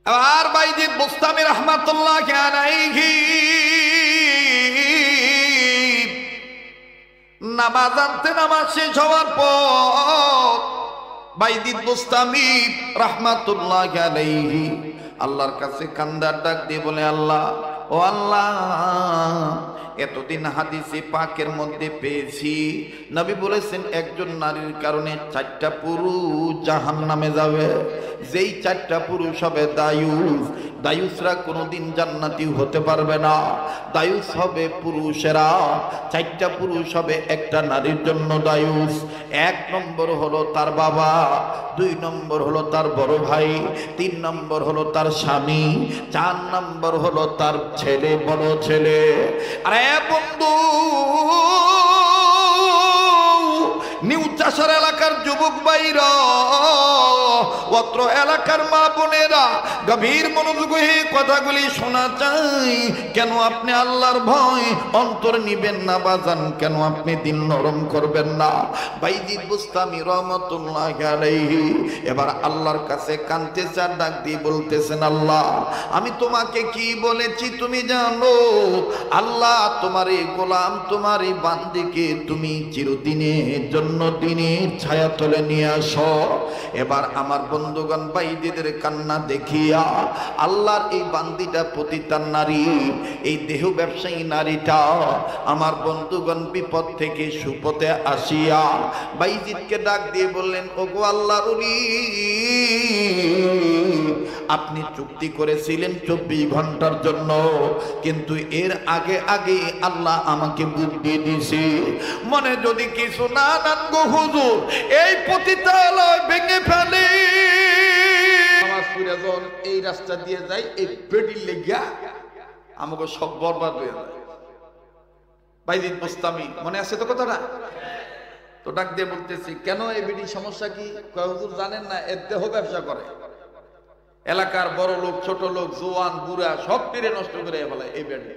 আর বাইজিদ বুস্তামি রাহমাতুল্লাহ আলাইহি নামাজ আনতে নামাজ শেষ হওয়ার পর বাইজিদ বুস্তামি রাহমাতুল্লাহ আলাইহি আল্লাহর কাছে কান্দার ডাক দিয়ে বলে, আল্লাহ, ও আল্লাহ, এতদিন হাদিসে পাকের মধ্যে পেয়েছি নবী বলেছেন একজন নারীর কারণে 4টা পুরুষ জাহান্নামে যাবে। যেই 4টা পুরুষ হবে দায়ুস, দায়ুসরা কোনোদিন জান্নাতি হতে পারবে না। দায়ুস হবে পুরুষেরা, 4টা পুরুষ হবে একটা নারীর জন্য দায়ুস। 1 নম্বর হলো তার বাবা, 2 নম্বর হলো তার বড় ভাই, 3 নম্বর হলো তার স্বামী, 4 নম্বর হলো তার ছেলে, বড় ছেলে। আরে বন্ধু, নিউ চাষার এলাকার যুবক ভাইরা, অত্র এলাকার মা বোনেরা, গভীর মনোযোগ হয়ে কথাগুলি শোনা চাই। কেন আপনি আল্লাহর ভয় অন্তর নিবেন না বাজান? কেন আপনি দিল নরম করবেন না? বাইজিদ বুস্তামি রাহমাতুল্লাহ আলাইহি এবার আল্লাহর কাছে কাঁদতেছে, ডাক দিয়ে বলতেছেন, আল্লাহ, আমি তোমাকে কি বলেছি তুমি জানো? আল্লাহ, তোমার এই গোলাম, তোমার এই বান্দিকে তুমি চিরদিনের জন্য দিনের ছায়া তলে নিয়ে আসো। এবার আমার বন্ধুগণ বাইজিদের কান্না দেখিয়া আল্লাহর এই বান্দিটা পতিতার নারী, এই দেহ ব্যবসায়ী নারীটা আমার বন্ধুগণ বিপদ থেকে সুপথে আসিয়া বাইজিদকে ডাক দিয়ে বললেন, ওগো আল্লাহর ওলি, আপনি চুক্তি করেছিলেন 24 ঘন্টার জন্য, কিন্তু এর আগে আগে আল্লাহ আমাকে বুদ্ধি দিয়েছে। মনে যদি কিছু না নেন গো হুজুর, এই পতিতালয় ভেঙে ফেলে। আমার সুরাজন এই রাস্তা দিয়ে যায়, এই বেডির লেগিয়া আমাকে সব বরবাদ হয়ে যায়। বাইজিদ বুস্তামি, মনে আছে তো কথাটা? তো ডাক দিয়ে বলতেছি, কেন এই বেডির সমস্যা কি? হুজুর জানেন না, এর দেহ ব্যবসা করে। এলাকার বড় লোক, ছোট লোক, জোয়ান, বুড়া সব পেরে নষ্ট করে ফেলায় এই বেডে।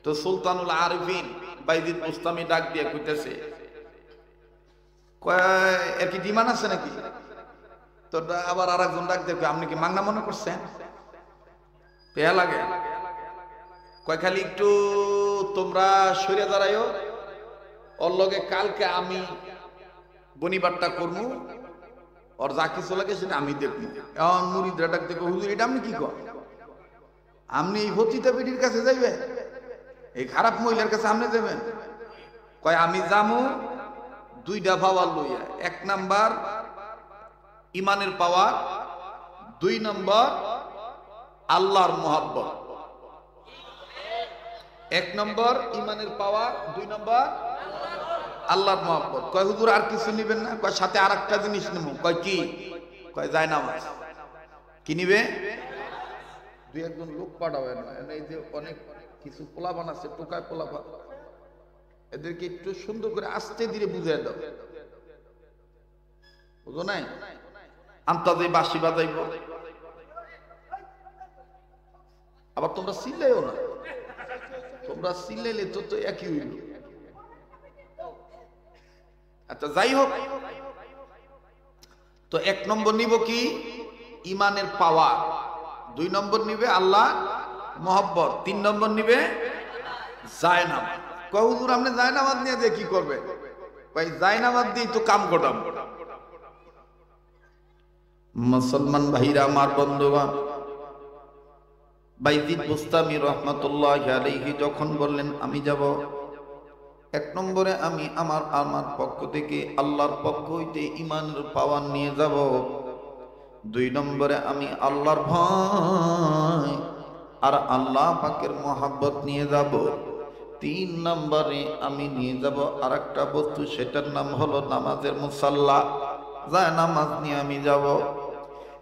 তো সুলতানুল আরিফিন বাইজিদ বুস্তামি ডাক দিয়ে কইতেছে, এর কি ডিমান্ড আছে নাকি? তো আবার আর একজন ডাক দেখবে, আপনি কি মাংনা মনে করছেন? পেয়া লাগে কয়, খালি একটু তোমরা সরে দাঁড়াইও, ওর লগে কালকে আমি বনিবারটা করবো, ওর যা কিছু লাগে সেটা আমি দেখবো। এমন মুরিদরা ডাক দেখো, হুজুর এটা আপনি কি কর? আপনি এই ভতিতা বেটির কাছে যাইবেন? এই খারাপ মহিলার কাছে আপনি যাবেন? কয়, আমি যামু 2টা পাওয়ার লইয়া। 1 নাম্বার ইমানের পাওয়ার, 2 নম্বর আল্লাহর মোহাব্বত। 1 নম্বর ইমানের পাওয়ার, 2 নম্বর আল্লাহর মোহাব্বত। কয়, হুজুর আর কিছু নিবেন না? কয়, সাথে আর একটা জিনিস নেব। কয়, কি? কয়, জায়নামাজ। কি নিবে? 2-1 লোক পাঠাবেন না, এই যে অনেক কিছু পোলাপান আছে, টোকায় পোলাপান, এদেরকে একটু সুন্দর করে আস্তে ধীরে বুঝিয়ে দাও, বুঝো নাই? আন্তাজে বাঁশি বাজাইব, আবার তোমরা চিল্লাইও না, তোমরা চিল্লাইলে তো একই হইল। আচ্ছা, যাই হোক, তো 1 নম্বর নিব কি? ইমানের পাওয়ার। 2 নম্বর নিবে আল্লাহ মোহাব্বত। 3 নম্বর নিবে জায়নামাজ। কয়, হুজুর আপনি জায়নামাজ নিয়ে দিয়ে কি করবে? ভাই, জায়নামাজ দিয়ে তো কাম করতাম। মুসলমান ভাইরা, আমার বন্ধুগণ, বাইজিদ বুস্তামি রাহমাতুল্লাহ আলাইহি যখন বললেন আমি যাব, 1 নম্বরে আমি আমার পক্ষ থেকে আল্লাহর পক্ষ হইতে ইমানের পাওয়ার নিয়ে যাব। 2 নম্বরে আমি আল্লাহর ভয় আর আল্লাহ পাকের মোহাব্বত নিয়ে যাব। 3 নম্বরে আমি নিয়ে যাব আরেকটা বস্তু, সেটার নাম হলো নামাজের মুসাল্লা, যায় নামাজ নিয়ে আমি যাব।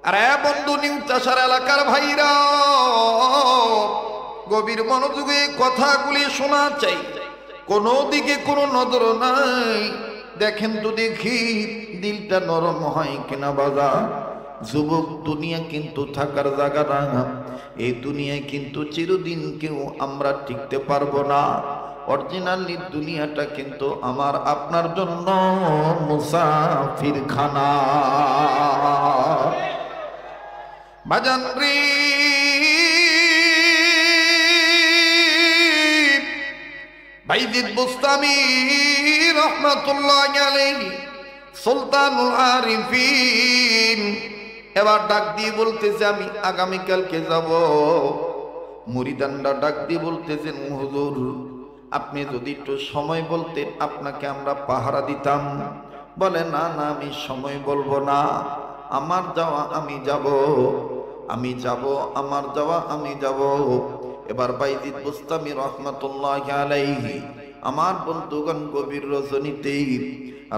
আরে বন্ধু, নিউ চাষার এলাকার ভাইরা, গভীর মনোযোগে কথাগুলি শোনা চাই। কোনো দিকে কোনো নজর নাই। দেখেন তো দেখি দিলটা নরম হয় কিনা বাজা। যুবক, দুনিয়া কিন্তু থাকার জায়গা না। এই দুনিয়ায় কিন্তু চিরদিন কেউ আমরা টিকতে পারবো না। অরিজিনালি দুনিয়াটা কিন্তু আমার আপনার জন্য মুসাফিরখানা। বাজান রে বাইজিদ বুস্তামি রহমাতুল্লাহ আলাইহি সুলতানুল আরিফিন এবার ডাক দিয়ে বলতেছে আমি আগামীকালকে যাব। মুরিদানরা ডাক দিয়ে বলতেছেন হুজুর আপনি যদি একটু সময় বলতেন আপনাকে আমরা পাহারা দিতাম। বলে না না আমি সময় বলবো না, আমার যাওয়া আমি যাব, আমি যাব, আমার যাওয়া আমি যাব। এবার বাইজিদ বুস্তামি রহমাতুল্লাহ আলাইহি আমার বন্ধুগণ গভীর রজনীতে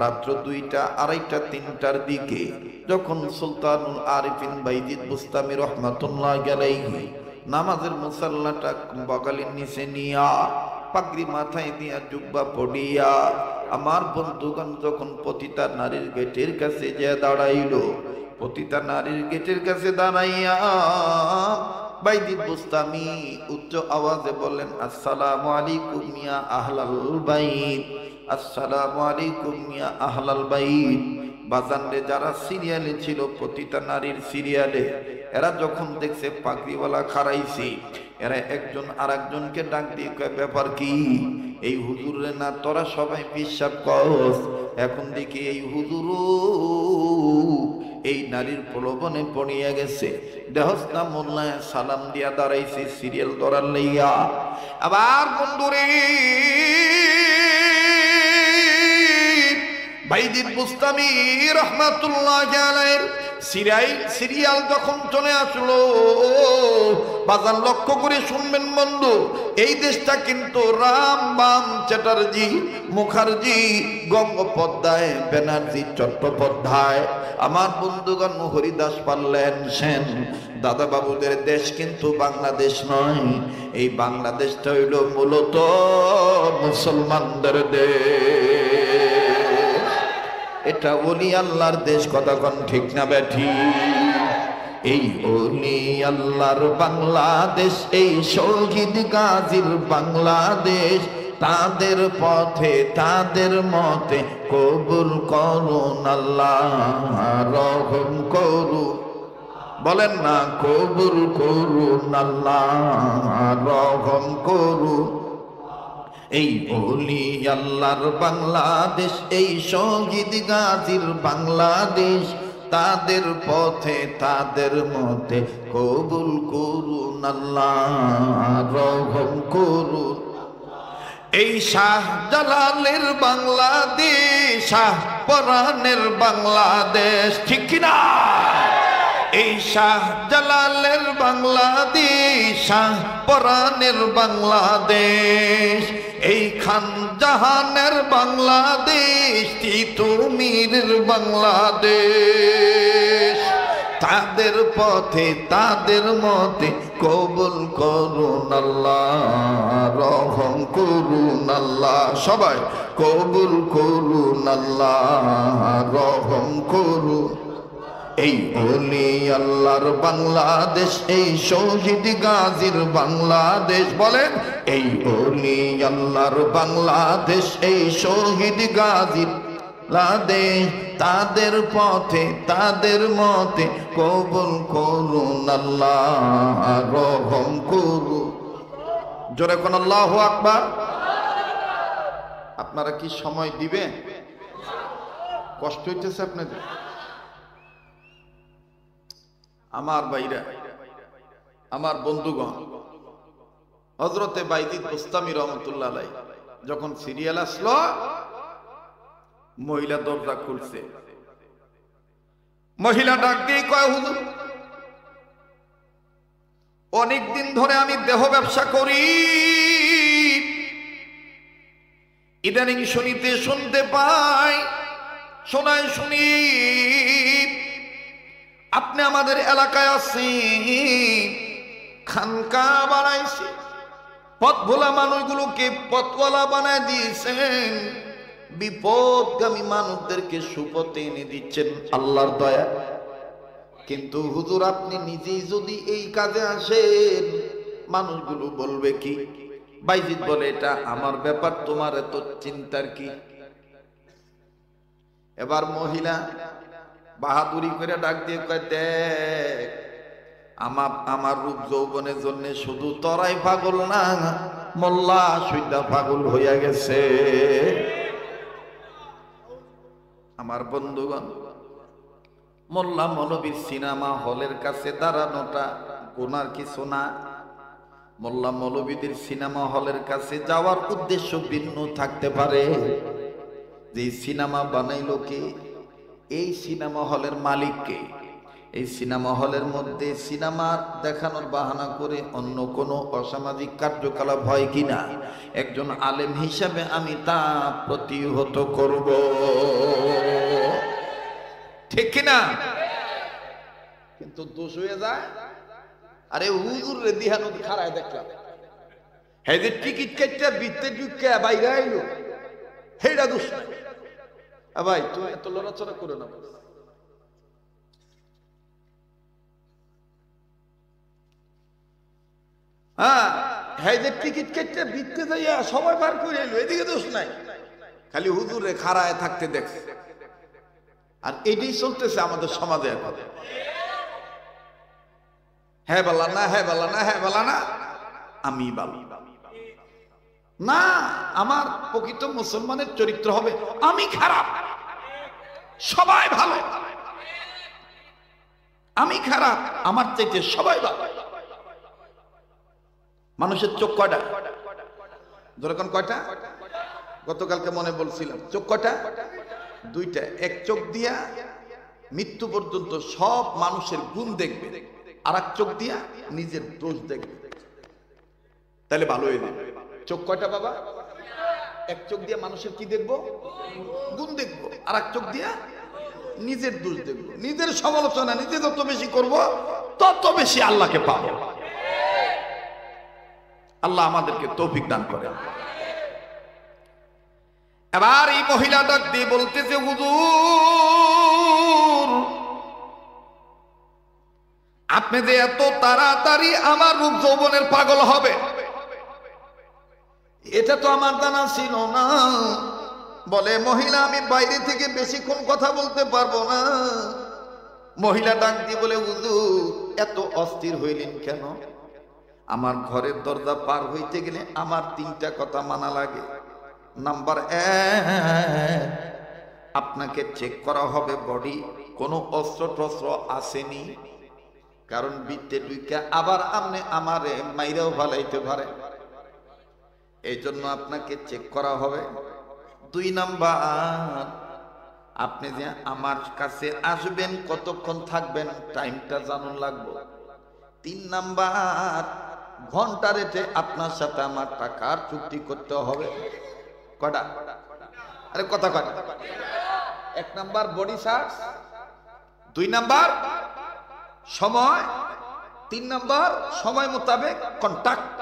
রাত্র 2টা, 2:30, 3টার দিকে যখন সুলতানুল আরিফিন বাইজিদ বুস্তামি রহমাতুল্লাহ আলাইহি নামাজের মুসাল্লাটা বগালের নিচে নিয়া পাগড়ি মাথায় দিয়া জুব্বা পড়িয়া আমার বন্ধুগণ যখন পতিতা নারীর গেটের কাছে যে দাঁড়াইল, পতিতা নারীর গেটের কাছে দাঁড়াইয়া বাইজিদ বুস্তামি উচ্চ আওয়াজে বলেন আসসালামু আলাইকুম ইয়া আহলাল বাইত, আসসালামু আলাইকুম ইয়া আহলাল বাইত। বাজানরে যারা সিরিয়ালে ছিল পতিতা নারীর সিরিয়ালে, এরা যখন দেখছে পাগড়িওয়ালা খাড়াইছি, এরা একজন আরেকজনকে ডাক দিয়ে কয় ব্যাপার কি? এই হুজুরে না তোরা সবাই বিশ্বাস করস, এখন দেখি এই হুজুর এই নারীর প্রলোভনে পড়িয়া গেছে। দেহস্তা মোল্লায় সালাম দিয়া দাঁড়াইছে সিরিয়াল ধরার লইয়া। আবার বন্ধুরে বাইজিদ বুস্তামি রহমাতুল্লাহ আলাইহির সিরিয়াল যখন চলে আসলো, বাজার লক্ষ্য করে শুনবেন বন্ধু, এই দেশটা কিন্তু রাম বাম চ্যাটার্জি মুখার্জি গঙ্গোপাধ্যায় ব্যানার্জি চট্টোপাধ্যায় আমার বন্ধুগণ হরিদাস পাল্লেন সেন দাদা বাবুদের দেশ কিন্তু বাংলাদেশ নয়। এই বাংলাদেশটা হইল মূলত মুসলমানদের দেশ, এটা ওলি আল্লাহর দেশ। কথা কোন ঠিক না ব্যাঠি? এই ওলি আল্লাহর বাংলাদেশ, এই শহীদ গাজীর বাংলাদেশ, তাদের পথে তাদের মতে কবুল করুন আল্লাহ, রহম করুন, বলেন না কবুল করুন আল্লাহ, রহম করুন। এই ওলি আল্লাহর বাংলাদেশ, এই শহীদ গাজীর বাংলাদেশ, তাদের পথে তাদের মতে কবুল করুন আল্লাহ, রহম করুন। এই শাহজালালের বাংলাদেশ, শাহ পরাণের বাংলাদেশ, ঠিক কিনা? এই শাহজালালের বাংলাদেশ, শাহ পরাণের বাংলাদেশ, এই খান জাহানের বাংলাদেশ, তিতুমিরের বাংলাদেশ, তাদের পথে তাদের মতে কবুল করুন আল্লাহ, রহম করুন আল্লাহ, সবাই কবুল করুন আল্লাহ, রহম করুন। এই ওলি আল্লাহর বাংলাদেশ, এই শহীদ গাজীর বাংলাদেশ, বলেন এই ওলি আল্লাহর বাংলাদেশ, এই শহীদ গাজীর বাংলাদেশ, তাদের পথে তাদের মতে কবুল করুন আল্লাহ, রহম করুন। জোরে কোন আল্লাহু আকবার। আপনারা কি সময় দিবেন? কষ্ট হইতেছে আপনাদের? আমার ভাইরা, আমার বন্ধুগণ, হযরতে বাইজিদ বুস্তামি রহমাতুল্লাহ আলাইহি যখন সিরিয়াল আসলো, মহিলা দরজা খুলছে। মহিলা ডাক দিয়ে কয় হুজুর অনেকদিন ধরে আমি দেহ ব্যবসা করি, ইদানিং শুনতে পাই, শোনায় শুনি আপনি আমাদের এলাকায় আছেন, খানকা বানাইছে, পথ ভোলা মানুষগুলোকে পথওয়ালা বানায় দিয়েছেন, বিপদগামী মানুষদেরকে সুপথে এনে দিচ্ছেন আল্লাহর দয়া। কিন্তু হুজুর আপনি নিজেই যদি এই কাজে আসেন, মানুষগুলো বলবে কি? বাইজিদ বলে এটা আমার ব্যাপার, তোমার এত চিন্তার কি? এবার মহিলা বাহাদুরি করে ডাক দিয়ে কয়, দেখ আমার রূপ যৌবনের জন্য শুধু তরাই পাগল না, মোল্লা সুইদা পাগল হইয়া গেছে। আমার বন্ধুগণ, মোল্লা মৌলবীর সিনেমা হলের কাছে দাঁড়ানোটা গুনার কিছু না। মোল্লা মৌলবীদের সিনেমা হলের কাছে যাওয়ার উদ্দেশ্য ভিন্ন থাকতে পারে। যে সিনেমা বানাইলো কে? এই সিনেমা হলের মালিককে। এই সিনেমা হলের মধ্যে সিনেমা দেখানোর বাহানা করে অন্য কোনো অসামাজিক কার্যকলাপ হয় কিনা, একজন আলেম হিসাবে আমি তা প্রতিহত করব, ঠিক কিনা? কিন্তু দোষ হয়ে যায়, আরে হুজুর রে দিহানো খারায় দেখলাম, হ্যাঁ যে টিকিট কেটে বিতে ঢুকে বাইরে আইলো, হেডা দোষ। ভাই তুমি এত লড়াচড়া করো না। হ্যাঁ হ্যাঁ যে টিকিট কেটে বিতে যাইয়া সবাই বার করে এলো, এদিকে দোষ নাই, খালি হুজুর রে খাড়ায় থাকতে দেখছে। আর এটাই চলতেছে আমাদের সমাজে এখন। হ্যাঁ বলা না, হ্যাঁ বলা না, হ্যাঁ বলা না, আমি বাবু না। আমার প্রকৃত মুসলমানের চরিত্র হবে আমি খারাপ, সবাই ভালো, আমি খারাপ, আমার চাইতে সবাই ভালো। মানুষের চোখ কয়টা? যেরকম কয়টা? গতকালকে মনে বলছিলাম, চোখ কয়টা? দুইটা। এক চোখ দিয়া মৃত্যু পর্যন্ত সব মানুষের গুণ দেখবে, আর এক চোখ দিয়া নিজের দোষ দেখবে, তাহলে ভালো হয়ে যাবে। চোখ কয়টা বাবা? এক চোখ দিয়া মানুষের কি দেখবো? গুণ দেখবো। আর এক চোখ দিয়া নিজের দোষ দেখবো। নিজের সমালোচনা নিজে যত বেশি করব তত বেশি আল্লাহকে পাবো। আল্লাহ আমাদেরকে তৌফিক দান করে। এবার এই মহিলা ডাক দিয়ে বলতেছে, হুজুর আপনি যে এত তাড়াতাড়ি আমার রূপ যৌবনের পাগল হবে, এটা তো আমার জানা ছিল না। বলে মহিলা, আমি বাইরে থেকে বেশিক্ষণ কথা বলতে পারবো না। মহিলা ডাক দিয়ে বলে, হুজুর এত অস্থির হইলেন কেন? আমার ঘরের দরজা পার হইতে গেলে আমার তিনটা কথা মানা লাগে। নাম্বার 1, আপনাকে চেক করা হবে বডি, কোনো অস্ত্র টস্ত্র আসেনি, কারণ বিতে ডুইকা আবার আপনি আমারে মাইরাও ফালাইতে পারে, এই জন্য আপনাকে চেক করা হবে। 2 নাম্বার, আপনি যে আমার কাছে আসবেন কতক্ষণ থাকবেন টাইমটা জানুন লাগবে। 3 নাম্বার, ঘন্টা রেটে আপনার সাথে আমার টাকার চুক্তি করতে হবে। কটা? আরে কথা কটা? 1 নাম্বার বডি সার্চ, 2 নাম্বার সময়, 3 নাম্বার সময় মোতাবেক কন্টাক্ট,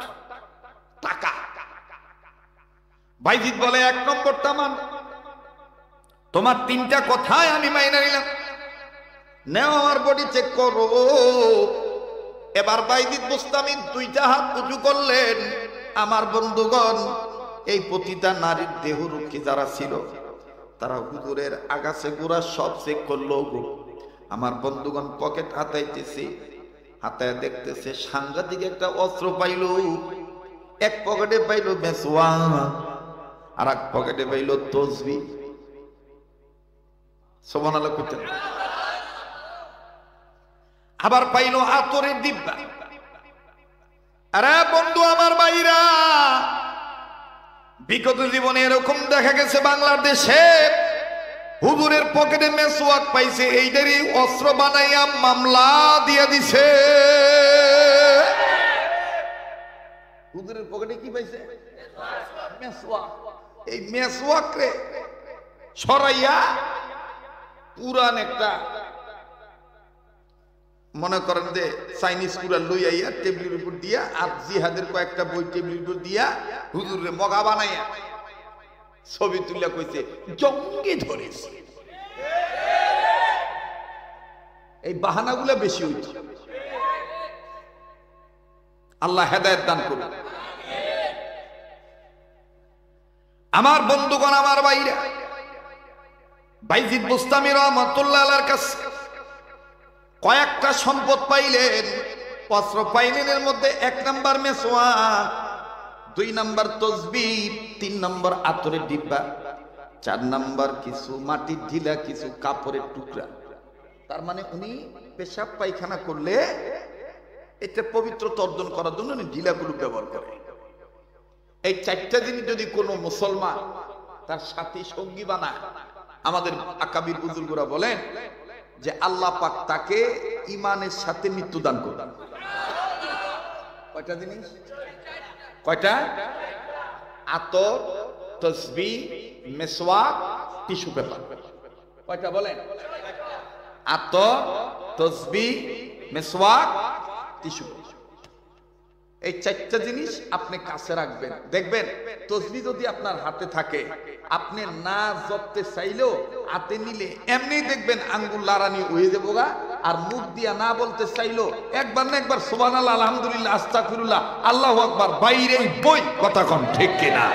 টাকা। বাইজিদ বলে 1 নম্বরটা মান, তোমার 3টা কথায় আমি মাইনা নিলাম, নেও আমার বডি চেক করো। এবার বাইজিদ বুস্তামি 2টা হাত উঁচু করলেন। আমার বন্ধুগণ, এই প্রতিটা নারীর দেহরক্ষী যারা ছিল তারা হুজুরের আগাছে গোড়া সব চেক করলো। আমার বন্ধুগণ পকেট হাতাইতেছে, হাতায় দেখতেছে সাংঘাতিক একটা অস্ত্র পাইল। এক পকেটে পাইল মেসওয়া, আর এক পকেটে পাইল তসবিহ। সুবহানাল্লাহ কইতেন। আবার পাইল আতরের ডিব্বা। আরে বন্ধু আমার ভাইরা, বিগত জীবনে এরকম দেখা গেছে বাংলাদেশে হুজুরের পকেটে মেসওয়াক পাইছে, এইটারই অস্ত্র বানাইয়া মামলা দিয়া দিছে। হুজুরের পকেটে কি পাইছে? মেসওয়াক। এই মেসওয়াক রে সরাইয়া পুরান একটা মনে করেন যে চাইনিজ কুড়া লই আইয়া টেবিলের উপর দিয়া, আর জিহাদের কয়েকটা বই টেবিলের উপর দিয়া হুজুরের মগা বানাইয়া ছবি তুলিয়া কইছে জঙ্গি ধরেছে। এই বাহানাগুলা বেশি হইছে। আল্লাহ হেদায়েত দান করুন। আমার বন্ধুগণ আমার ভাইরা, বাইজিদ বুস্তামি রহমাতুল্লাহ আলাইহির কাছে কয়েকটা সম্পদ পাইলেন। অস্ত্র পাইলেনের মধ্যে 1 নাম্বার মেসওয়াক, 2 নাম্বার তসবিহ, 3 নাম্বার আতরের ডিব্বা, 4 নাম্বার কিছু মাটির ঢিলা, কিছু কাপড়ের টুকরা। তার মানে উনি পেশাব পায়খানা করলে এটা পবিত্রতা অর্জন করার জন্য উনি ঢিলাগুলো ব্যবহার করে। এই 4টা জিনিস যদি কোনো মুসলমান তার সাথী সঙ্গী বানায়, আমাদের আকাবির বুজুর্গরা বলেন যে আল্লাহ পাক তাকে ঈমানের সাথে মৃত্যু দান করবেন। কয়টা জিনিস? কয়টা? আতর, তাসবিহ, মিসওয়াক, টিস্যু পেপার। কয়টা বলেন? আতর, তাসবিহ, মিসওয়াক, টিস্যু পেপার। এই 4টা জিনিস আপনি কাছে রাখবেন। দেখবেন তাসবিহ যদি আপনার হাতে থাকে, আপনি না জপতে চাইলেও হাতে নিলে এমনি দেখবেন আঙ্গুল লাড়ানি হয়ে যাবো গা। আর মুখ দিয়া না বলতে চাইলো একবার না একবার সুবহানাল্লাহ, আলহামদুলিল্লাহ, আস্তাগফিরুল্লাহ, আল্লাহু আকবার বাইরেই বই। কথা কন ঠিক কিনা?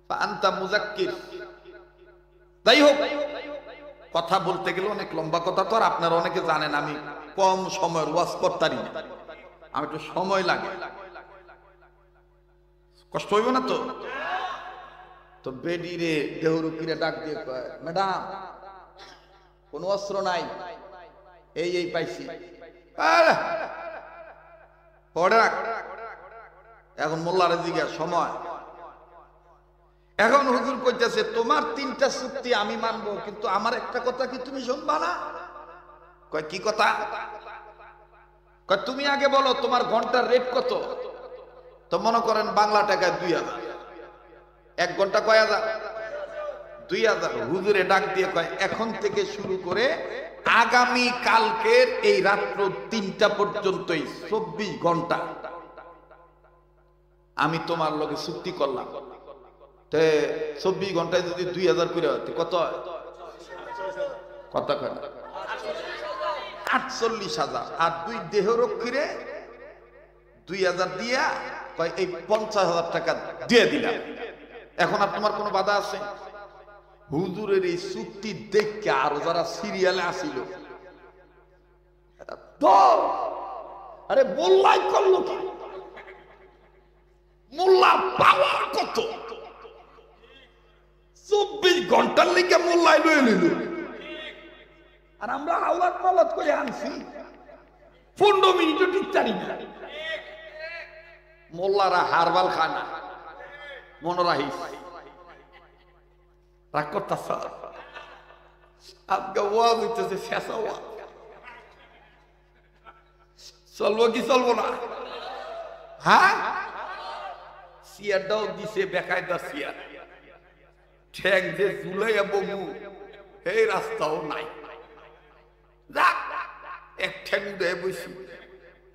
আনতা মুজাক্কির। তাই হোক, কথা বলতে গেলে অনেক লম্বা কথা, তো আর আপনারা অনেকে জানেন আমি কম সময়ের ওয়াজ করতারি না, আমি একটু সময় লাগে, কষ্ট হইব না তো। তো বেডি রে দেহরুকিরে ডাক দিয়ে কয়, ম্যাডাম কোন অস্ত্র নাই, এই পাইছি, এখন মোল্লারে জিজ্ঞাসা সময়। এখন হুজুর কইতেছে তোমার 3টা চুক্তি আমি মানবো, কিন্তু আমার একটা কথা কি তুমি শুনবা না? কয় কি কথা? কয় তুমি আগে বলো তোমার ঘন্টার রেট কত? তো মনে করেন বাংলা টাকায় 2000। 1 ঘন্টা কয় হাজার? 2000। হুজুরে ডাক দিয়ে কয় এখন থেকে শুরু করে আগামী কালকের এই রাত্র 3টা পর্যন্তই 24 ঘন্টা আমি তোমার লগে চুক্তি করলাম। 24 ঘন্টায় যদি 2000 করে হতে কত হয়? কত কয়? 48,000। আর 2 দেহরক্ষীরে 2000 দিয়া কয় এই 50,000 টাকা দিয়ে দিলাম। এখন আর তোমার কোনো বাধা আছে? হুজুরের এই চুক্তি দেখে আরো যারা সিরিয়ালে আসিল, আরে মোল্লাই করলো কি? মোল্লা পাওয়ার কত? 24 ঘন্টার লেগে মোল্লাই লয়ে নিল। আর আমরা আওলাদ মাওলাদ করে আনছি 15 মিনিটও ঠিক জানি না। মোল্লারা হারবাল খানা মনে রাখিস, রাগ করতেছ? আজকে ওয়াজ হইতেছে শেষ ওয়াজ, চলবো কি চলবো না? হ্যাঁ, সিয়ারটাও দিছে বেকায়দা সিয়ার, ঠ্যাং যে ঝুলাইয়া বমু এই রাস্তাও নাই। এক ঠ্যাং উঠে বসি,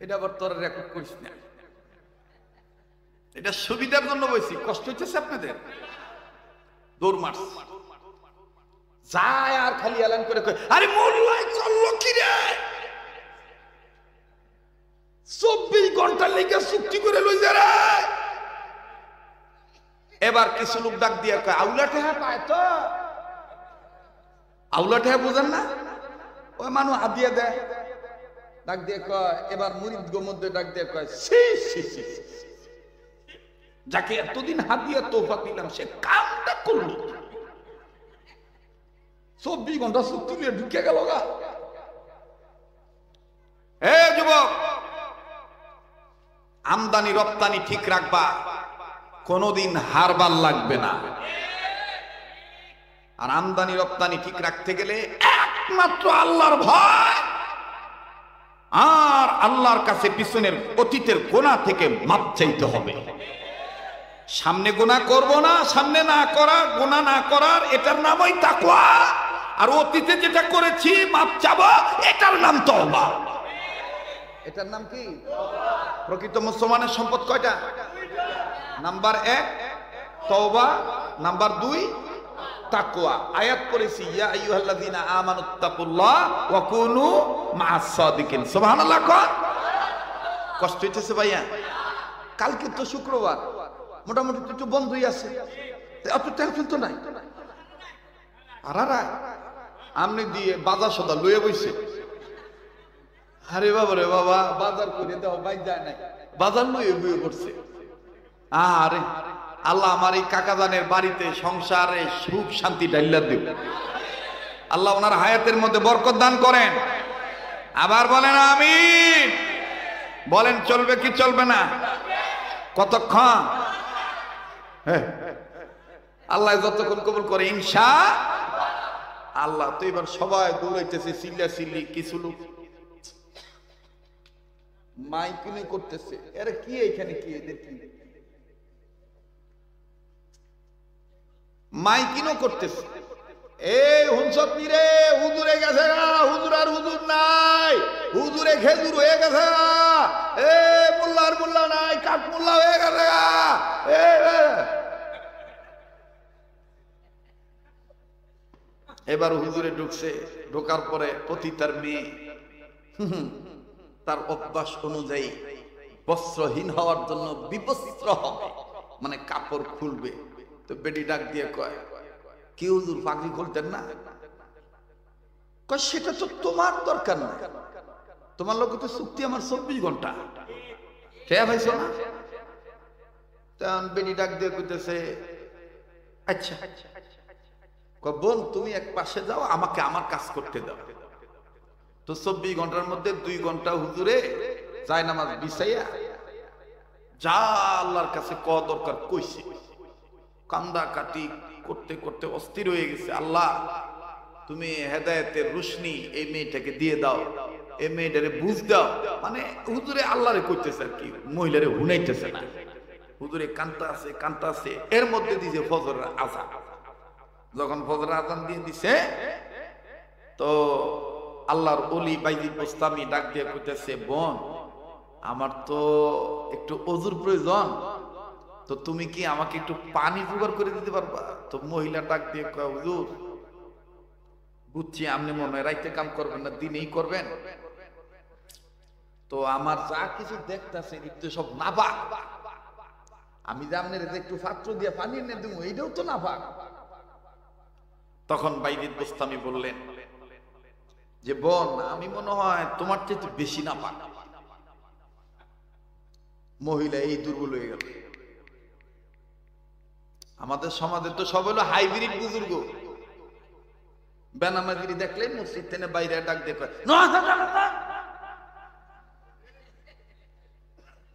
এটা আবার তোরা রেকর্ড করিস না, এটা সুবিধার জন্য বসি। কষ্ট হইতেছে আপনাদের? দৌড় মার্চ যায় আর খালি এলান করে আরে মোল্লাই চললো কি রে? 24 ঘন্টার লেগে চুক্তি করে লই যা রে। এবার কিছু লোক ডাক দিয়া কয় আউলা ঠেহা পায় তো। আউলা ঠেহা বুঝেন না? ওই মানুষ হাত দিয়ে দেয়, ডাক দিয়ে কয়, এবার মুরিদ গো মধ্যে ডাক দিয়ে কয় যাকে এতদিন হাত দিয়ে তোফা দিলাম সে কামটা করলো। 24 ঘন্টা চুক্তি নিয়ে ঢুকে গেল গা। হে যুবক, আমদানি রপ্তানি ঠিক রাখবা, কোনদিন হারবার লাগবে না। আর আমদানি রপ্তানি ঠিক রাখতে গেলে একমাত্র আল্লাহর ভয় আর আল্লাহর কাছে পিছনের অতীতের গোনা থেকে মাপ চাইতে হবে। সামনে গোনা করব না, সামনে না করা, গোনা না করার, এটার নামই তাকওয়া। আর অতীতে যেটা করেছি মাপ চাবো, এটার নাম তওবা। এটার নাম কি? প্রকৃত মুসলমানের সম্পদ কয়টা? নাম্বার 1 তওবা, নাম্বার 2 তাকওয়া। আয়াত করেছি ইয়া আইয়ুহাল্লাযীনা আমানুত্তাকুল্লাহ ওয়া কুনু মা'আস সাদিকিন। সুবহানাল্লাহ। কষ্ট হইতেছে ভাইয়া? কালকে তো শুক্রবার, মোটামুটি একটু বন্ধই আছে, এত টেনশন তো নাই। আর আমনি দিয়ে বাজার সদা লয়ে বইছে, আরে বাবা রে বাবা, বাজার করে দাও, বাইর যায় নাই, বাজার লয়ে বয়ে পড়ছে। আরে আল্লাহ আমার এই কাকাজানের বাড়িতে সংসারে সুখ শান্তি ডাইলা দিও। আল্লাহ ওনার হায়াতের মধ্যে বরকত দান করেন। আবার বলেন আমিন। বলেন চলবে কি চলবে না? কতক্ষণ? হ্যাঁ, আল্লাহ যতক্ষণ কবুল করে ইনশাআল্লাহ। তো এবার সবাই দৌড়াইতেছে, চিল্লা চিল্লি, কিছু লোক মাইকিনে করতেছে। এরা কি এখানে, কি এদের কি মাইকিনও করতেছে। এই হুনসত পীরে হুজুরে গেছে গা, হুজুর আর হুজুর নাই, হুজুরে খেজুর হয়ে গেছে গা, এ মোল্লার মোল্লা নাই, কাঠ মোল্লা হয়ে গেছে গা। এবার হুজুরে ঢুকছে, ঢোকার পরে পতিতার মেয়ে তার অভ্যাস অনুযায়ী বস্ত্রহীন হওয়ার জন্য বিবস্ত্র হবে, মানে কাপড় খুলবে। তো বেটি ডাক দিয়ে কয়, কি হুজুর পাগড়ি খুলতেন না? কয় সেটা তো তোমার দরকার না, তোমার লোক তো চুক্তি আমার 24 ঘন্টা, খেয়া পাইছ না? তখন বেটি ডাক দিয়ে কইতেছে, আচ্ছা বোন তুমি এক পাশে যাও, আমাকে আমার কাজ করতে দাও। তো 24 ঘন্টার মধ্যে 2 ঘন্টা হুজুরে যায় নামাজ বিছাইয়া যা আল্লাহর কাছে ক দরকার কইছে, কান্দা কাটি করতে করতে অস্থির হয়ে গেছে। আল্লাহ তুমি হেদায়েতের রোশনি এই মেয়েটাকে দিয়ে দাও, এই মেয়েটারে বুঝ দাও। মানে হুজুরে আল্লাহরে কইতেছে আর কি, মহিলারে হুনাইতেছে না। হুজুরে কান্তা আছে। এর মধ্যে দিছে ফজরের আযান। যখন ফজরের আযান দিয়ে দিছে, তো আল্লাহর ওলি বাইজিদ বোস্তামি ডাক দিয়ে কইতেছে, বোন আমার তো একটু ওযুর প্রয়োজন, তো তুমি কি আমাকে একটু পানি জোগাড় করে দিতে পারবা? তো মহিলা ডাক দিয়ে কয়, হুজুর বুঝছি আপনি মনে হয় রাইতে কাম করবেন না, দিনেই করবেন। তো আমার যা কিছু দেখতেছে একটু সব নাপাক, আমি যে আপনার একটু পাত্র দিয়ে পানি এনে দেবো, এইটাও তো নাপাক। তখন বাইজিদ বোস্তামি বললেন যে, বোন আমি মনে হয় তোমার চেয়ে বেশি নাপাক। মহিলা এই দুর্বল হয়ে গেল। আমাদের সমাজে তো সব হলো হাইব্রিড বুজুর্গ, বেনামাজি দেখলে মসজিদ থেকে বাইরে ডাক দিয়ে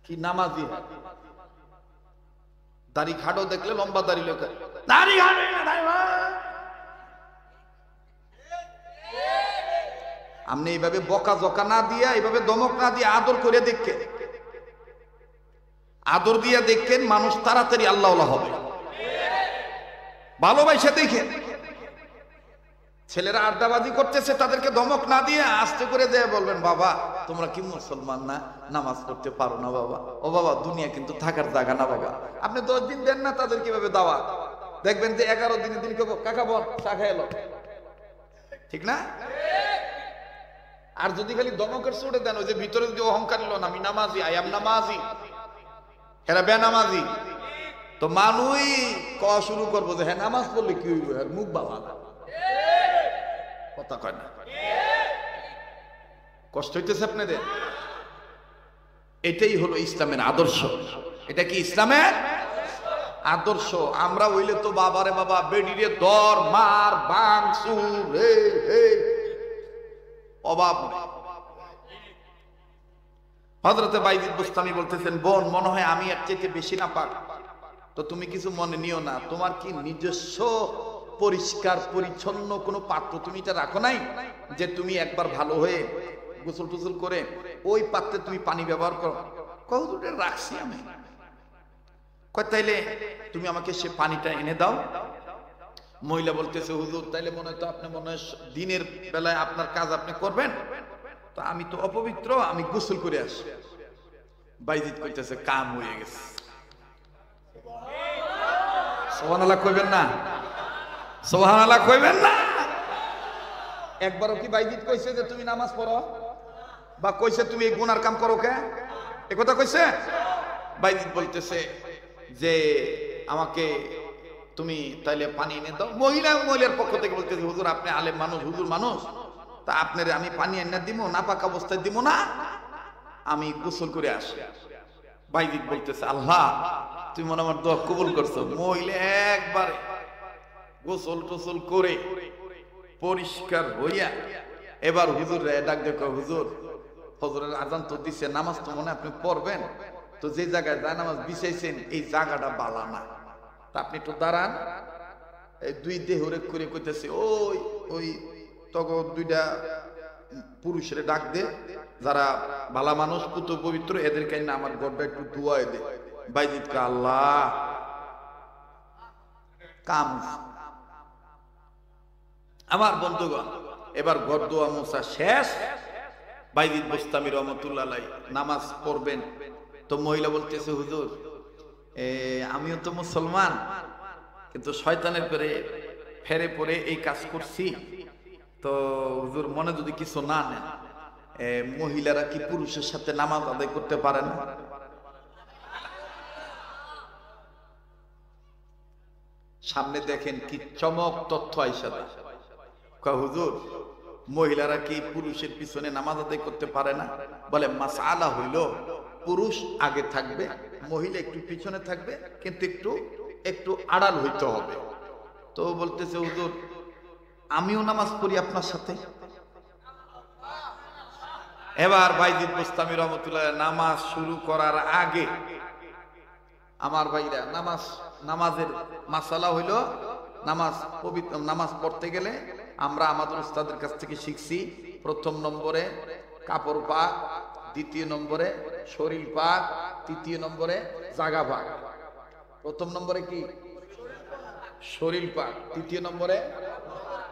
কি নামাজি, দাড়ি খাটো দেখলে লম্বা দাড়ি লোক, আপনি এইভাবে বকা জকা না দিয়া, এইভাবে দমক না দিয়ে আদর করে দেখেন, আদর দিয়া দেখেন, মানুষ তাড়াতাড়ি আল্লাহওয়ালা হবে। ভালোবাসা দেখেন, ছেলেরা আড্ডাবাজি করতেছে, তাদেরকে ধমক না দিয়ে আস্তে করে দেয়া বলবেন, বাবা তোমরা কি মুসলমান না, নামাজ পড়তে পারো না বাবা? ও বাবা দুনিয়া কিন্তু থাকার জায়গা না বাবা। আপনি 10 দিন দেন না তাদের কিভাবে দাওয়া, দেখবেন যে 11 দিনের দিন কেউ কাকা বল চা খাই এলো, ঠিক না? আর যদি খালি দমকের চোটে দেন, ওই যে ভিতরে যদি অহংকার নিল না, আমি নামাজি, আই এম নামাজি, এরা বেনামাজি, তো মানুষ কওয়া শুরু করবো যে হ্যাঁ নামাজ পড়লে কি হইব, মুখ বাবা কথা কয় না। কষ্ট হইতেছে আপনাদের? এটাই হলো ইসলামের আদর্শ। এটা কি ইসলামের আদর্শ? আমরা হইলে তো বাবারে বাবা বেডিরে দর মার বাং সুর অভাব। হযরতে বাইজিদ বুস্তামি বলতেছেন, বোন মনে হয় আমি এর চাইতে বেশি না পাক, তো তুমি কিছু মনে নিও না। তোমার কি নিজস্ব পরিষ্কার পরিচ্ছন্ন কোনো পাত্র তুমি এটা রাখো নাই, যে তুমি একবার ভালো হয়ে গোসল টোসল করে ওই পাত্রে তুমি পানি ব্যবহার করো? কতটা রাখছি আমি। কয় তাইলে তুমি আমাকে সে পানিটা এনে দাও। মহিলা বলতেছে, হুজুর তাইলে মনে হয় তো আপনি মনে হয় দিনের বেলায় আপনার কাজ আপনি করবেন, তো আমি তো অপবিত্র, আমি গোসল করে আসি। বাইজিদ কইতেছে, কাম হয়ে গেছে। সুবহানাল্লাহ কইবেন না? সুবহানাল্লাহ কইবেন না? একবারও কি বাইজিদ কইছে যে তুমি নামাজ পড়ো, বা কইছে তুমি এই গুনার কাম করো? কে এ কথা কইছে? বাইজিদ বলতেছে যে আমাকে তুমি তাইলে পানি এনে দাও। মহিলার পক্ষ থেকে বলতেছে, হুজুর আপনি আলেম মানুষ, হুজুর মানুষ, তা আপনার আমি পানি এনে দিব না পাক অবস্থায় দিব না, আমি গোসল করে আসি। বাইজিদ বলতেছে আল্লাহ তুমি মনে আমার দোয়া কবুল করছো। মহিলা একবারে গোসল টোসল করে পরিষ্কার হইয়া এবার হুজুর ডাক দেখো, হুজুর ফজরের আজান তো দিছে, নামাজ তো মনে আপনি পড়বেন, তো যে জায়গায় যায় নামাজ বিছাইছেন এই জায়গাটা বালা না, তা আপনি একটু দাঁড়ান। এই দুই দেহরে করে কইতেছে ওই ওই তখন দুইটা পুরুষের ডাক দে যারা ভালা মানুষ পুত পবিত্র, এদেরকে না আমার গড়টা একটু ধোয়াই দে। বাইজিদ কা আল্লাহ কাম। আমার বন্ধুগণ এবার ঘর দোয়া মোছা শেষ, বাইজিদ বুস্তামি রহমতুল্লাহ আলাইহি নামাজ পড়বেন। তো মহিলা বলতেছে হুজুর আমিও তো মুসলমান, কিন্তু শয়তানের করে ফেরে পড়ে এই কাজ করছি, তো হুজুর মনে যদি কিছু না নেন, মহিলারা কি পুরুষের সাথে নামাজ আদায় করতে পারে না? সামনে দেখেন কি চমক তথ্য আইসা দেয়। হুজুর মহিলারা কি পুরুষের পিছনে নামাজ আদায় করতে পারে না? বলে মাসআলা হইল পুরুষ আগে থাকবে, মহিলা একটু পিছনে থাকবে, কিন্তু একটু একটু আড়াল হইতে হবে। তো বলতেছে হুজুর আমিও নামাজ পড়ি আপনার সাথে। এবার বাইজিদ বুস্তামি রহমতুল্লাহ নামাজ শুরু করার আগে আমার ভাইরা নামাজের মাসালা হইল নামাজ পবিত্র নামাজ পড়তে গেলে আমরা আমাদের উস্তাদের কাছ থেকে শিখছি প্রথম নম্বরে কাপড় পাক, দ্বিতীয় নম্বরে শরীর পাক, তৃতীয় নম্বরে জাগা পাক। প্রথম নম্বরে কি শরীর পাক, তৃতীয় নম্বরে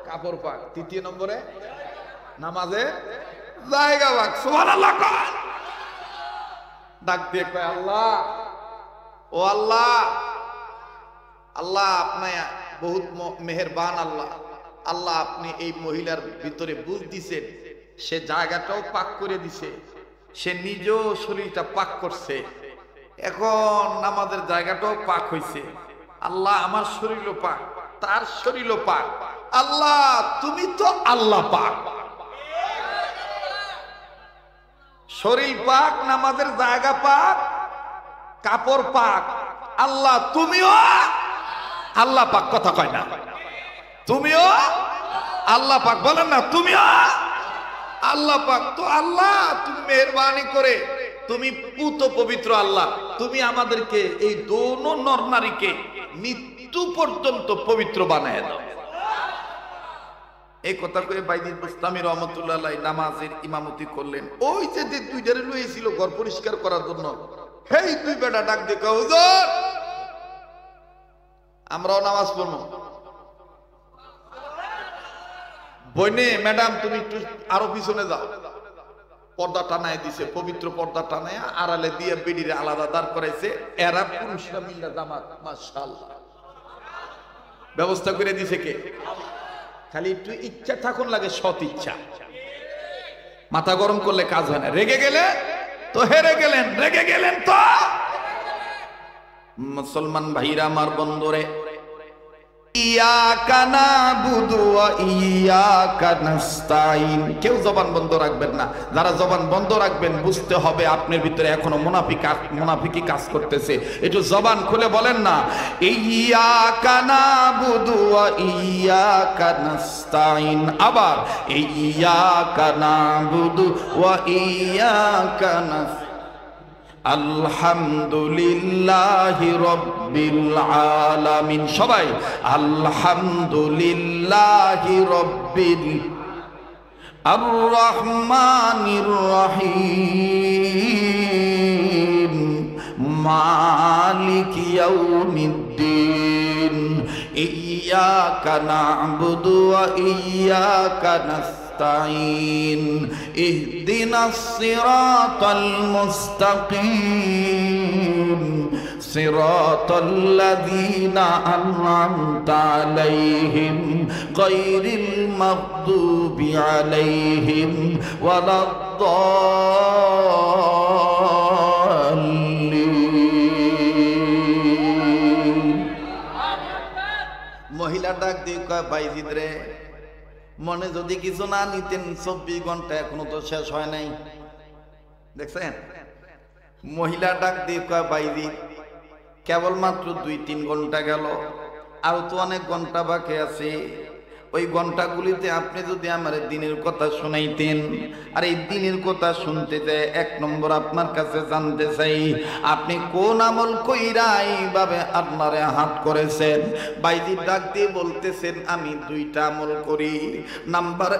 কাপড় পাক, তৃতীয় নম্বরে নামাজে জায়গা পাক। সুবহানাল্লাহ। ডাক দিয়ে কয় আল্লাহ, ও আল্লাহ, আল্লাহ আপনি বহুত মেহেরবান আল্লাহ। আল্লাহ আপনি এই মহিলার ভিতরে বুঝ দিছেন, সে জায়গাটাও পাক করে দিছে, সে নিজেও শরীরটা পাক করছে, এখন নামাজের জায়গাটাও পাক হইছে। আল্লাহ আমার শরীরও পাক, তার শরীরও পাক। আল্লাহ তুমি তো আল্লাহ পাক, শরীর পাক, নামাজের জায়গা পাক, কাপড় পাক। আল্লাহ তুমিও আল্লাহ পাক। কথা কয় না তুমিও আল্লাহ পাক, বলেন না তুমিও আল্লাহ পাক। তো আল্লাহ তুমি মেহেরবানি করে তুমি পুত পবিত্র আল্লাহ, তুমি আমাদেরকে এই দোনো নর নারীকে মৃত্যু পর্যন্ত পবিত্র বানায় দাও। এই কথা কয়ে বাইজিদ বুস্তামি রহমতুল্লাহ আলাইহি নামাজের ইমামতি করলেন। ওই যে দুইটারে লইছিল ঘর পরিষ্কার করার জন্য, এই দুই বেটা ডাক দিয়ে কয় হুজুর আমরাও নামাজ পড়বো। বইনে ম্যাডাম তুমি একটু আরো পিছনে যাও। পর্দা টানায় দিছে, পবিত্র পর্দা টানায় আড়ালে দিয়ে বেডিরে আলাদা দাঁড় করাইছে। এরা পুরুষরা মিল্লা জামাত, মাশাআল্লাহ ব্যবস্থা করে দিছে কে? খালি একটু ইচ্ছা থাকুন লাগে, সৎ ইচ্ছা। মাথা গরম করলে কাজ হয় না, রেগে গেলে তো হেরে গেলেন, রেগে গেলেন তো। মুসলমান ভাইরা আমার বন্ধুরে, ইয়াকা নাবুদু ওয়া ইয়াকা নাস্তাইন। কেউ জবান বন্ধ রাখবেন না। যারা জবান বন্ধ রাখবেন বুঝতে হবে আপনার ভিতরে এখনো মুনাফিকি কাজ করতেছে। একটু জবান খুলে বলেন না, ইয়াকা নাবুদু ওয়া ইয়াকা নাস্তাইন। আবার ইয়াকা নাবুদু ওয়া ইয়াকা নাস্তাইন। আলহামদুলিল্লাহি রাব্বিল আলামিন। সবাই আলহামদুলিল্লাহি রাব্বিল আর রহমানির রহিম মালিকি ইয়াউমিদ্দিন। ইয়্যাকা না'বুদু ওয়া ইয়্যাকা নাস্তাইন। ইহদিনাস সিরাতাল মুস্তাকিম সিরাতাল লাযীনা আন'আমতা আলাইহিম গায়রিল মাগদুবি আলাইহিম ওয়ালাদ-দাল্লিন। মহিলা ডাক দিয়ে কয় বাইজিদ রে, মনে যদি কিছু না নিতেন 24 ঘন্টা এখনো তো শেষ হয় নাই। দেখছেন মহিলা ডাক দিয়ে কয় বাইজি কেবলমাত্র 2-3 ঘন্টা গেল, আর তো অনেক ঘন্টা বাকি আছে। ওই ঘন্টাগুলিতে আপনি যদি আমার দিনের কথা শুনাইতেন। আর এই দিনের কথা শুনতে যায় 1 নম্বর আপনার কাছে জানতে চাই, আপনি কোন আমল কইরা এইভাবে আপনারে হাত করেছেন? বাইজি ডাক দিয়ে বলতেছেন আমি 2টা আমল করি। নাম্বার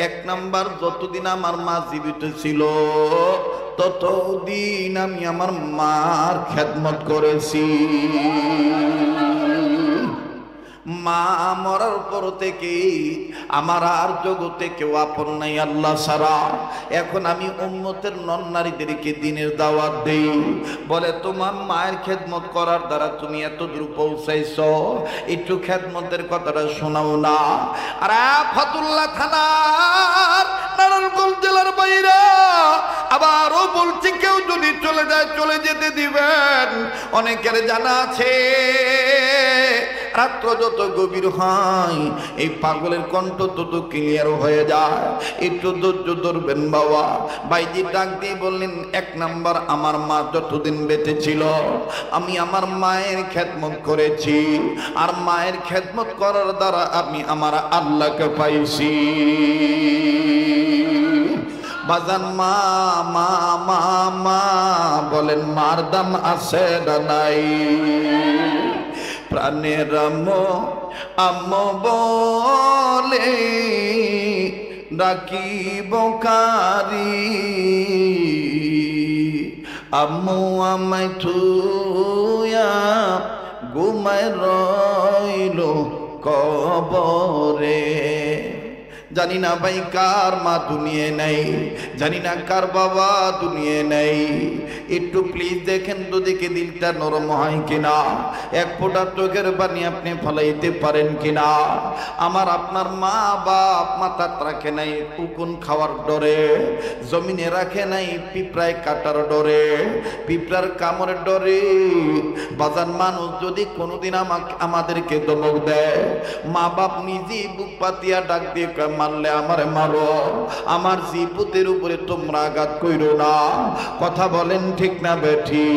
1 নাম্বার, যতদিন আমার মা জীবিত ছিল ততদিন আমি আমার মার খেদমত করেছি। মা মরার পর থেকে আমার আর জগতে কেউ আপন নাই আল্লাহ ছাড়া। এখন আমি উম্মতের নন নারীদেরকে দিনের দাওয়াত দেই। বলে তোমার মায়ের খেদমত করার দ্বারা তুমি এত দূর পৌঁছাইছ, একটু খেদমতের কথাটা শোনাও না। আর ফতুল্লাহ থানার নারায়ণগঞ্জ জেলার বাইরে আবারও বলছি, কেউ যদি চলে যায় চলে যেতে দিবেন। অনেকের জানা আছে রাত্র যত গভীর হয় এই পাগলের কণ্ঠ তত ক্লিয়ার হয়ে যায়। একটু ধৈর্য ধরবেন বাবা। বাইজি ডাক দিয়ে বললেন 1 নাম্বার, আমার মা যতদিন বেঁচে ছিল আমি আমার মায়ের খেদমত করেছি। আর মায়ের খেদমত করার দ্বারা আমি আমার আল্লাহকে পাইছি। বাজান মা মা মা মা বলেন মার দাম আছে না নাই? প্রাণের আম্মু বলে ডাকিব কারি, আম্মু আমায় থুয়া ঘুমায় রইল কবরে। জানি না ভাই কার মা দুনিয়ায় নাই, জানি না কার বাবা দুনিয়ায় নাই। একটু প্লিজ দেখেন তো দেখে দিলটা নরম হয় কিনা, 1 ফোঁটা চোখের পানি আপনি ফলাইতে পারেন কিনা। আমার আপনার মা বাপ মাথা রাখে নাই উকুন খাওয়ার ডরে, জমিনে রাখে নাই পিঁপড়ায় কাটার ডরে, পিঁপড়ার কামড়ের ডরে। বাজান মানুষ যদি কোনোদিন আমাদেরকে দমক দেয়, মা বাপ নিজেই বুক পাতিয়া ডাক দিয়ে মারলে আমারে মারো, আমার জীবতের উপরে তোমরা আঘাত কইরো না। কথা বলেন ঠিক না বেঠি?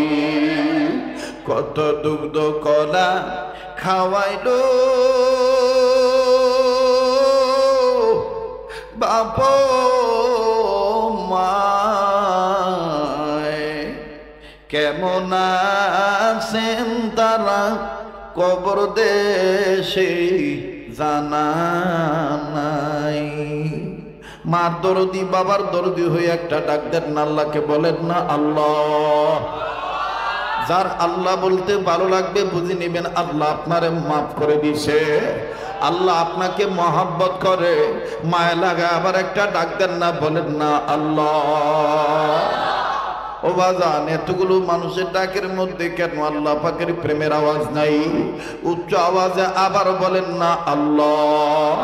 কত দুগ্ধ কলা খাওয়াইলো বাপ মায়, কেমন আছেন তারা কবর দেশে জানা নাই। মার দরদি বাবার দরদি হয়ে একটা ডাক দেন না আল্লাহকে, বলেন না আল্লাহ। যার আল্লাহ বলতে ভালো লাগবে বুঝে নেবেন আল্লাহ আপনারে মাফ করে দিছে। আল্লাহ আপনাকে মহব্বত করে, মায়া লাগা। আবার একটা ডাক দেন না, বলেন না আল্লাহ। ও বাজান, এতগুলো মানুষের ডাকের মধ্যে কেন আল্লাহ পাকের প্রেমের আওয়াজ নাই? উচ্চ আওয়াজে আবার বলেন না আল্লাহ।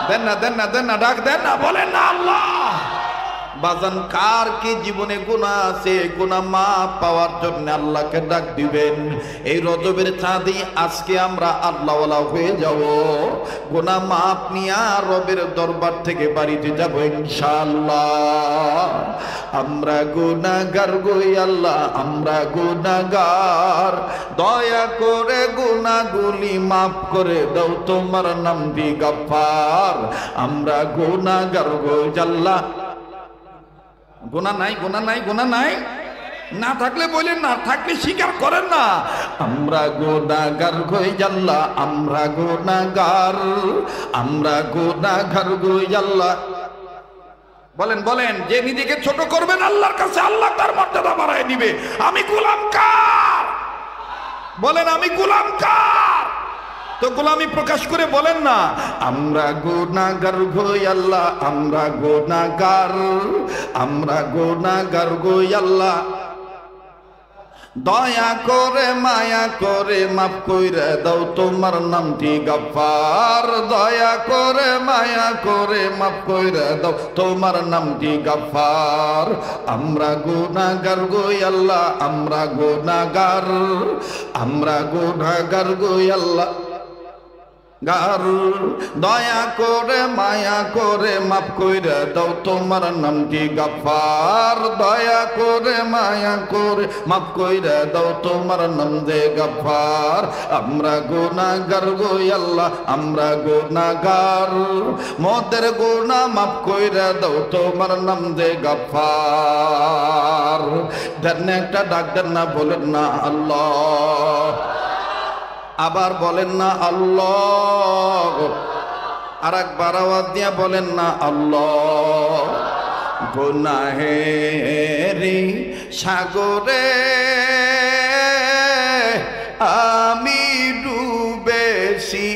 দেন না দেন না দেন না, ডাক দেন না, বলেন না আল্লাহ। বাজান কার কি জীবনে গুনাহ আছে? গুনাহ মাফ পাওয়ার জন্য আল্লাহকে ডাক দিবেন। এই রজবের চাঁদে আজকে আমরা আল্লাহওয়ালা হয়ে যাব, গুনাহ মাফ নিয়ে রবের দরবার থেকে বাড়িতে যাব ইনশাআল্লাহ। আমরা গুনাহগার গো আল্লাহ, আমরা গুনাহগার, দয়া করে গুনাহগুলি মাফ করে দাও, তোমার নাম দি গফফার। আমরা গুনাহগার গো আল্লাহ। গুনাহ নাই, গুনাহ নাই, গুনাহ নাই। না থাকলে বলেন, না থাকলে স্বীকার করেন না। আমরা গুনাহগার গো আল্লাহ, আমরা গুনাহগার, আমরা গুনাহগার গো আল্লাহ। বলেন বলেন, যে নিজেকে ছোট করবেন আল্লাহর কাছে আল্লাহ তার মর্যাদা বাড়ায় দিবে। আমি গোলাম কার? বলেন আমি গোলাম কার? তো গোলামি প্রকাশ করে বলেন না, আমরা গুনাহগার গো আল্লাহ, আমরা গুনাহগার, আমরা গুনাহগার গো আল্লাহ। দয়া করে মায়া করে মাফ কইরা দাও, তোমার নামটি গফফার। দয়া করে মায়া করে মাফ কইরা দাও, তোমার নামটি গফফার। আমরা গুনাহগার গো আল্লাহ, আমরা গুনাহগার, আমরা গুনাহগার গো আল্লাহ। গার দয়া করে মায়া করে মাফ কইরা দাও তোমার নাম কি গফফার দয়া করে মায়া করে মাফ কইরা দাও তোমার নাম যে গফফার আমরা গুনাহগার গো আল্লাহ আমরা গুনাহগার মোদের গুনাহ মাফ কইরা দাও তোমার নাম যে গফফার দেন একটা ডাক দেন না বলেন না আল্লাহ আবার বলেন না আল্লাহ আর একবার আওয়াজ দিয়া বলেন না আল্লাহ গুনাহেরি সাগরে আমি ডুবেছি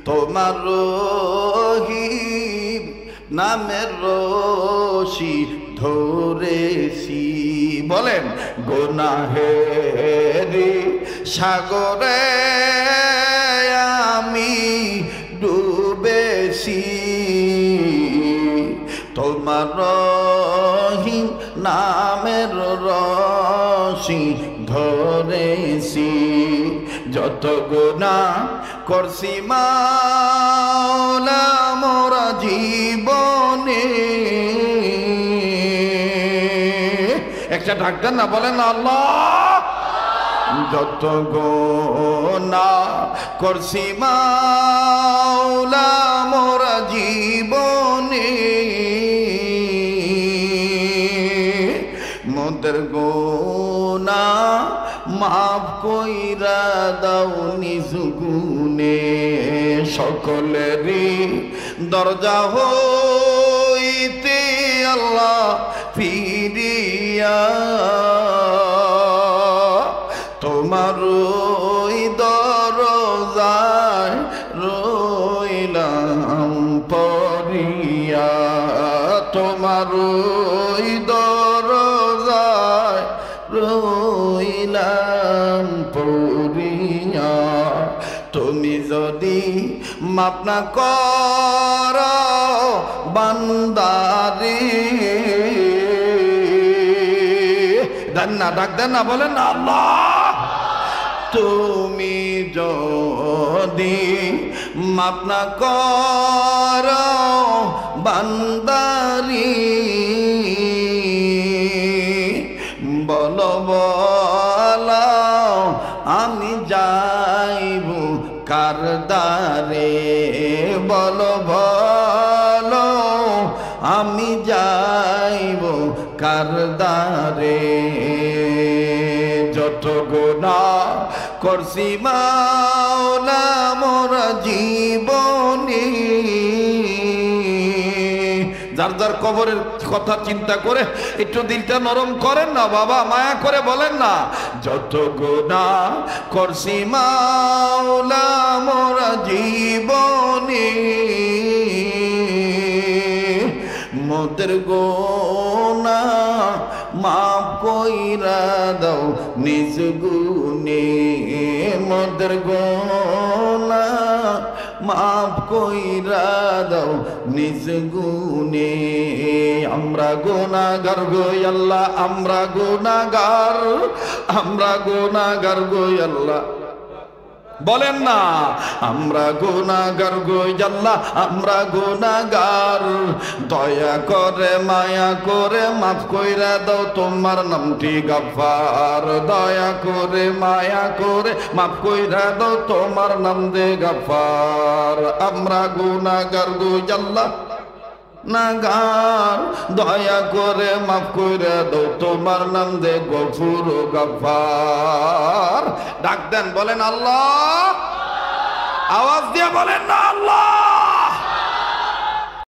তোমার রহিম নামের রশি ধরেছি বলেন গুনাহেরি সাগরে আমি ডুবেছি তোমার রহিম নামের রশি ধরেছি যত গুনাহ করছি মাওলা মোরা জীবনে একটা ডাক দেন না বলেন আল্লাহ যত গুনাহ করছি মাওলা মোরা জীবনে মোদের গুনাহ মাফ কইরা দাও নিজ গুণে সকলেরই দরজা হইতে আল্লাহ ফিরিয়া তোমার ওই দরজায় রইলাম পড়িয়া তোমার ওই দরজায় রইলাম পড়িয়া তুমি যদি মাফ না করো বান্দারে দেন না ডাক দেন না বলেন না আল্লাহ তুমি যদি মাফ না করো বান্দারি বলো বলো আমি যাইব কার দ্বারে বলো বলো আমি যাইব কার দ্বারে যত গুনাহ করছি মাওলা মোরা জীবনে যার যার কবরের কথা চিন্তা করে একটু দিলটা নরম করেন না বাবা মায়া করে বলেন না যত গুনাহ করছি মাওলা মোরা জীবনে মোদের গুনাহ মাফ কইরা দাও নিজ গুণে মোদের গুনাহ মাফ কইরা দাও নিজ গুণে আমরা গুনাহগার গো আল্লাহ আমরা গুনাহগার গো আল্লাহ বলেন না আমরা গুনাহগার গো আল্লাহ আমরা গুনাহগার দয়া করে মায়া করে মাফ কইরা দাও তোমার নামটি গফফার দয়া করে মায়া করে মাফ কইরা দাও তোমার নাম দে গফফার আমরা গুনাহগার গো আল্লাহ নাগার দয়া করে মাফ করে দাও তোমার নাম দে গফুর গফফার ডাক দেন বলেন আল্লাহ আওয়াজ দিয়ে বলেন না আল্লাহ